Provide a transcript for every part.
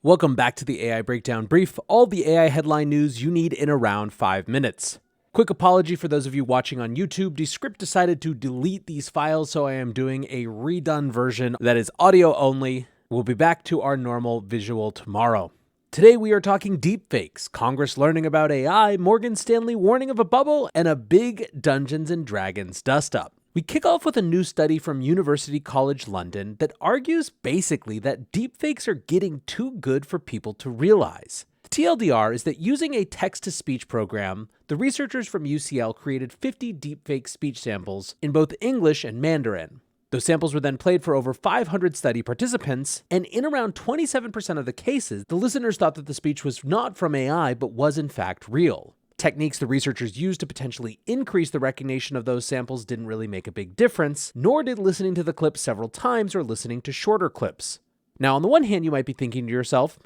Welcome back to the AI Breakdown Brief, all the AI headline news you need in around 5 minutes. Quick apology for those of you watching on YouTube. Descript decided to delete these files, so I am doing a redone version that is audio only. We'll be back to our normal visual tomorrow. Today we are talking deepfakes, Congress learning about AI, Morgan Stanley warning of a bubble, and a big Dungeons & Dragons dust-up. We kick off with a new study from University College London that argues basically that deepfakes are getting too good for people to realize. The TLDR is that using a text-to-speech program, the researchers from UCL created 50 deepfake speech samples in both English and Mandarin. Those samples were then played for over 500 study participants, and in around 27% of the cases, the listeners thought that the speech was not from AI, but was in fact real. Techniques the researchers used to potentially increase the recognition of those samples didn't really make a big difference, nor did listening to the clip several times or listening to shorter clips. Now, on the one hand, you might be thinking to yourself,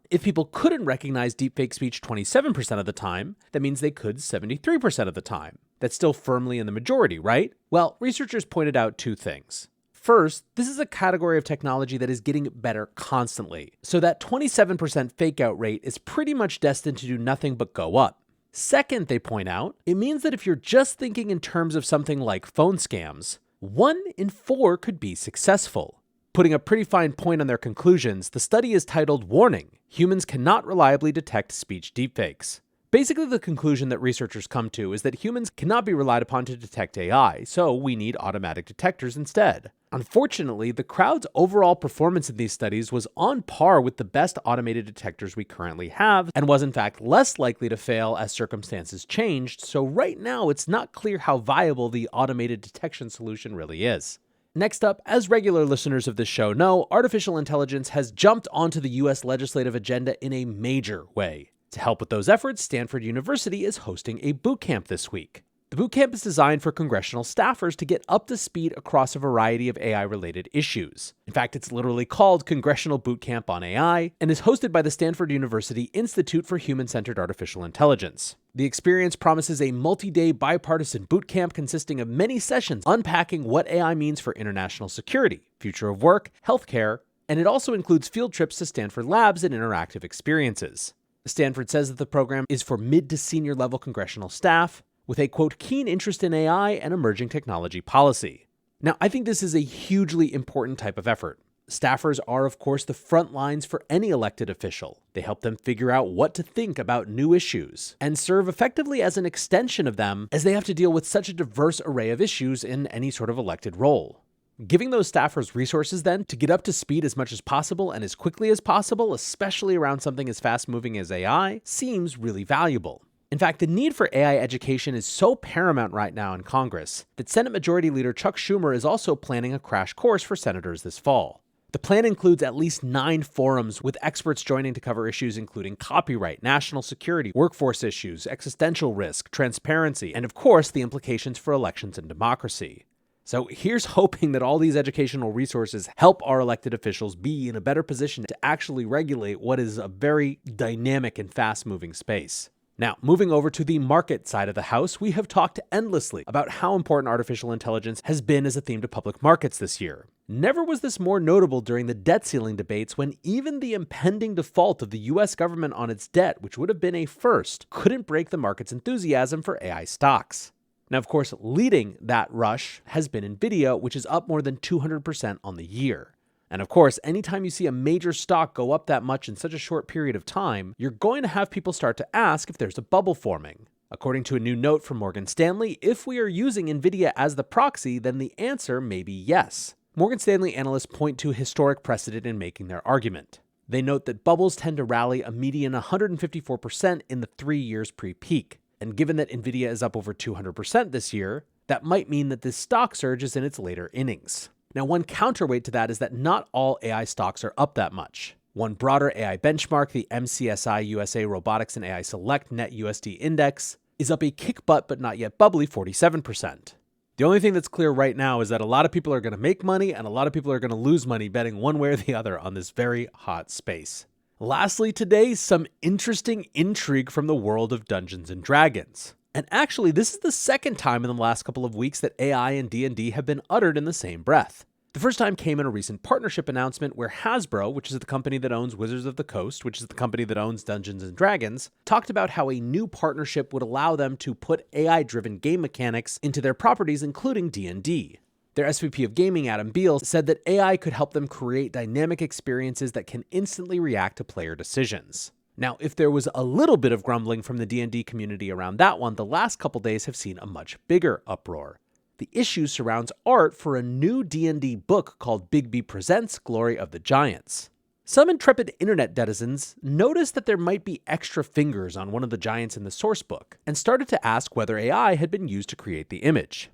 if people couldn't recognize deepfake speech 27% of the time, that means they could 73% of the time. That's still firmly in the majority, right? Well, researchers pointed out two things. First, this is a category of technology that is getting better constantly, so that 27% fake-out rate is pretty much destined to do nothing but go up. Second, they point out, it means that if you're just thinking in terms of something like phone scams, 1 in 4 could be successful. Putting a pretty fine point on their conclusions, the study is titled Warning: Humans Cannot Reliably Detect Speech Deepfakes. Basically, the conclusion that researchers come to is that humans cannot be relied upon to detect AI, so we need automatic detectors instead. Unfortunately, the crowd's overall performance in these studies was on par with the best automated detectors we currently have, and was in fact less likely to fail as circumstances changed, so right now it's not clear how viable the automated detection solution really is. Next up, as regular listeners of this show know, artificial intelligence has jumped onto the US legislative agenda in a major way. To help with those efforts, Stanford University is hosting a bootcamp this week. The bootcamp is designed for congressional staffers to get up to speed across a variety of AI-related issues. In fact, it's literally called Congressional Bootcamp on AI and is hosted by the Stanford University Institute for Human-Centered Artificial Intelligence. The experience promises a multi-day bipartisan bootcamp consisting of many sessions unpacking what AI means for international security, future of work, healthcare, and it also includes field trips to Stanford labs and interactive experiences. Stanford says that the program is for mid to senior level congressional staff with a, quote, keen interest in AI and emerging technology policy. Now, I think this is a hugely important type of effort. Staffers are, of course, the front lines for any elected official. They help them figure out what to think about new issues and serve effectively as an extension of them as they have to deal with such a diverse array of issues in any sort of elected role. Giving those staffers resources then to get up to speed as much as possible and as quickly as possible, especially around something as fast-moving as AI, seems really valuable. In fact, the need for AI education is so paramount right now in Congress that Senate Majority Leader Chuck Schumer is also planning a crash course for senators this fall. The plan includes at least 9 forums with experts joining to cover issues including copyright, national security, workforce issues, existential risk, transparency, and of course, the implications for elections and democracy. So here's hoping that all these educational resources help our elected officials be in a better position to actually regulate what is a very dynamic and fast-moving space. Now, moving over to the market side of the house, we have talked endlessly about how important artificial intelligence has been as a theme to public markets this year. Never was this more notable during the debt ceiling debates when even the impending default of the US government on its debt, which would have been a first, couldn't break the market's enthusiasm for AI stocks. Now, of course, leading that rush has been NVIDIA, which is up more than 200% on the year. And of course, anytime you see a major stock go up that much in such a short period of time, you're going to have people start to ask if there's a bubble forming. According to a new note from Morgan Stanley, if we are using NVIDIA as the proxy, then the answer may be yes. Morgan Stanley analysts point to a historic precedent in making their argument. They note that bubbles tend to rally a median 154% in the 3 years pre-peak. And given that NVIDIA is up over 200% this year, that might mean that this stock surge is in its later innings. Now, one counterweight to that is that not all AI stocks are up that much. One broader AI benchmark, the MCSI USA Robotics and AI Select Net USD Index, is up a kick butt but not yet bubbly 47%. The only thing that's clear right now is that a lot of people are going to make money and a lot of people are going to lose money betting one way or the other on this very hot space. Lastly today, some interesting intrigue from the world of Dungeons & Dragons. And actually, this is the second time in the last couple of weeks that AI and D&D have been uttered in the same breath. The first time came in a recent partnership announcement where Hasbro, which is the company that owns Wizards of the Coast, which is the company that owns Dungeons & Dragons, talked about how a new partnership would allow them to put AI-driven game mechanics into their properties, including D&D. Their SVP of Gaming, Adam Beal, said that AI could help them create dynamic experiences that can instantly react to player decisions. Now, if there was a little bit of grumbling from the D&D community around that one, the last couple days have seen a much bigger uproar. The issue surrounds art for a new D&D book called Bigby Presents Glory of the Giants. Some intrepid internet netizens noticed that there might be extra fingers on one of the giants in the source book, and started to ask whether AI had been used to create the image.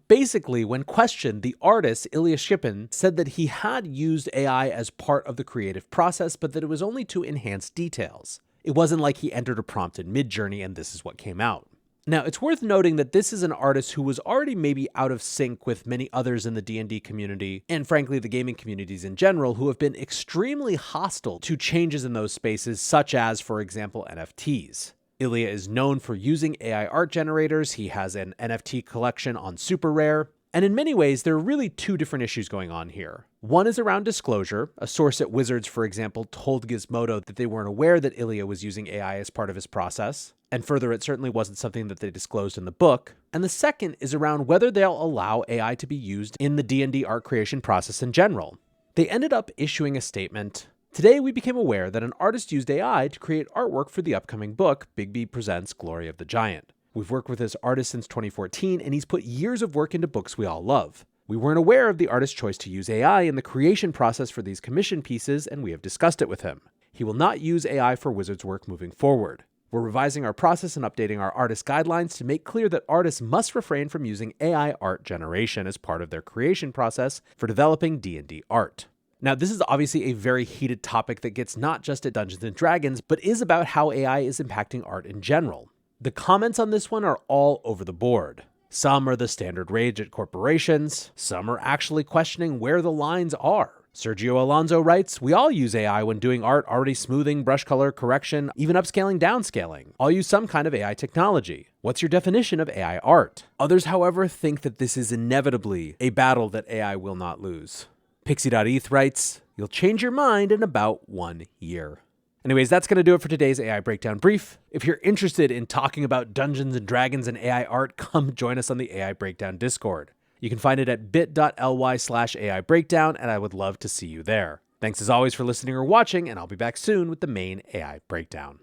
Basically, when questioned, the artist, Ilya Shipin, said that he had used AI as part of the creative process, but that it was only to enhance details. It wasn't like he entered a prompt in Midjourney and this is what came out. Now, it's worth noting that this is an artist who was already maybe out of sync with many others in the D&D community, and frankly the gaming communities in general, who have been extremely hostile to changes in those spaces, such as, for example, NFTs. Ilya is known for using AI art generators, he has an NFT collection on Super Rare, and in many ways there are really two different issues going on here. One is around disclosure. A source at Wizards, for example, told Gizmodo that they weren't aware that Ilya was using AI as part of his process, and further, it certainly wasn't something that they disclosed in the book. And the second is around whether they'll allow AI to be used in the D&D art creation process in general. They ended up issuing a statement. Today, we became aware that an artist used AI to create artwork for the upcoming book, Bigby Presents Glory of the Giant. We've worked with this artist since 2014, and he's put years of work into books we all love. We weren't aware of the artist's choice to use AI in the creation process for these commission pieces, and we have discussed it with him. He will not use AI for Wizards work moving forward. We're revising our process and updating our artist guidelines to make clear that artists must refrain from using AI art generation as part of their creation process for developing D&D art. Now, this is obviously a very heated topic that gets not just at Dungeons & Dragons, but is about how AI is impacting art in general. The comments on this one are all over the board. Some are the standard rage at corporations, some are actually questioning where the lines are. Sergio Alonso writes, "We all use AI when doing art, already smoothing, brush color correction, even upscaling, downscaling. All use some kind of AI technology. What's your definition of AI art?" Others, however, think that this is inevitably a battle that AI will not lose. Pixie.eth writes, "You'll change your mind in about 1 year." Anyways, that's going to do it for today's AI Breakdown Brief. If you're interested in talking about Dungeons & Dragons and AI art, come join us on the AI Breakdown Discord. You can find it at bit.ly/AI Breakdown, and I would love to see you there. Thanks as always for listening or watching, and I'll be back soon with the main AI Breakdown.